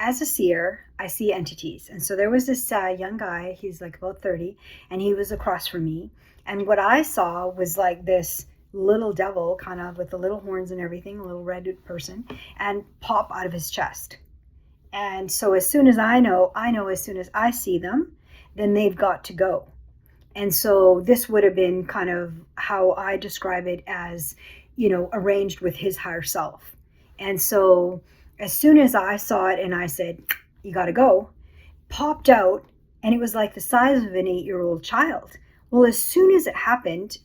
as a seer, I see entities. And so there was this young guy, he's like about 30, and he was across from me. And what I saw was like this little devil, kind of with the little horns and everything, a little red person, and pop out of his chest. And so as soon as I know as soon as I see them, then they've got to go. And so this would have been kind of how I describe it as, arranged with his higher self. And so as soon as I saw it and I said, you got to go, popped out, and it was like the size of an 8-year-old child. Well, as soon as it happened,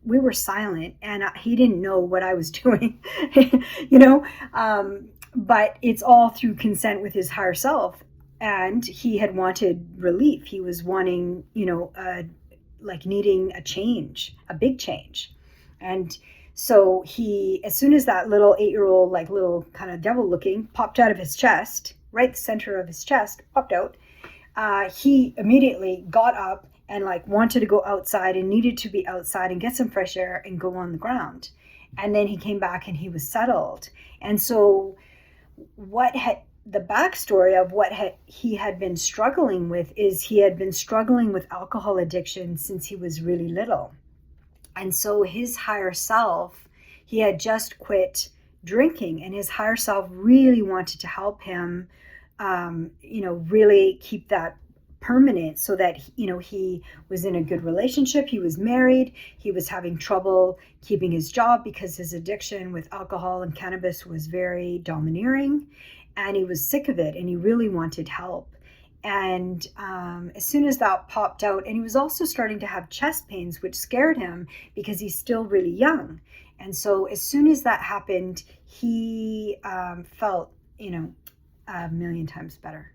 we were silent, and he didn't know what I was doing, you know, but it's all through consent with his higher self. And he had wanted relief. He was wanting, like needing a change, a big change. And so as soon as that little 8-year-old, like little kind of devil looking, popped out of his chest, right the center of his chest, popped out, he immediately got up and like wanted to go outside and needed to be outside and get some fresh air and go on the ground. And then he came back and he was settled. And so the backstory of what he had been struggling with is he had been struggling with alcohol addiction since he was really little. And so his higher self, he had just quit drinking, and his higher self really wanted to help him, really keep that permanent, so that, he was in a good relationship. He was married. He was having trouble keeping his job because his addiction with alcohol and cannabis was very domineering, and he was sick of it, and he really wanted help. And as soon as that popped out, and he was also starting to have chest pains, which scared him because he's still really young. And so as soon as that happened, he felt, a million times better.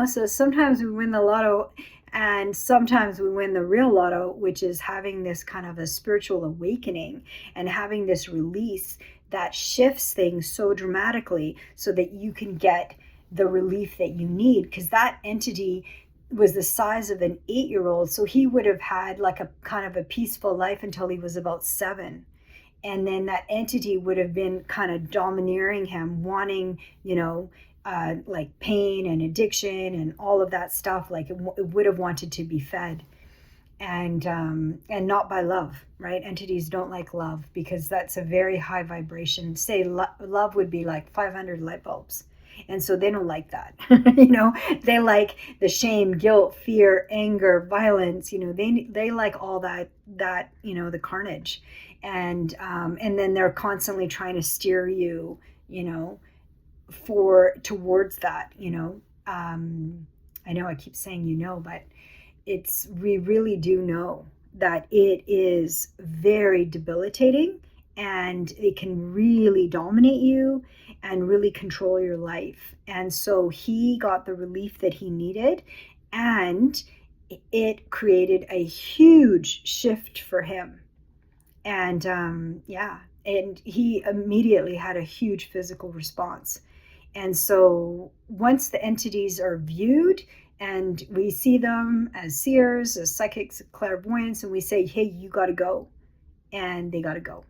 So sometimes we win the lotto, and sometimes we win the real lotto, which is having this kind of a spiritual awakening and having this release that shifts things so dramatically so that you can get the relief that you need. Because that entity was the size of an 8-year-old, so he would have had like a kind of a peaceful life until he was about 7. And then that entity would have been kind of domineering him, wanting, like pain and addiction and all of that stuff. Like it would have wanted to be fed, and not by love, right? Entities don't like love because that's a very high vibration. Say love would be like 500 light bulbs. And so they don't like that. They like the shame, guilt, fear, anger, violence, they like all that, the carnage. And then they're constantly trying to steer you, towards that, I know I keep saying, but we really do know that it is very debilitating, and it can really dominate you and really control your life. And so he got the relief that he needed, and it created a huge shift for him. And and he immediately had a huge physical response. And so once the entities are viewed, and we see them as seers, as psychics, clairvoyants, and we say, hey, you got to go. And they got to go.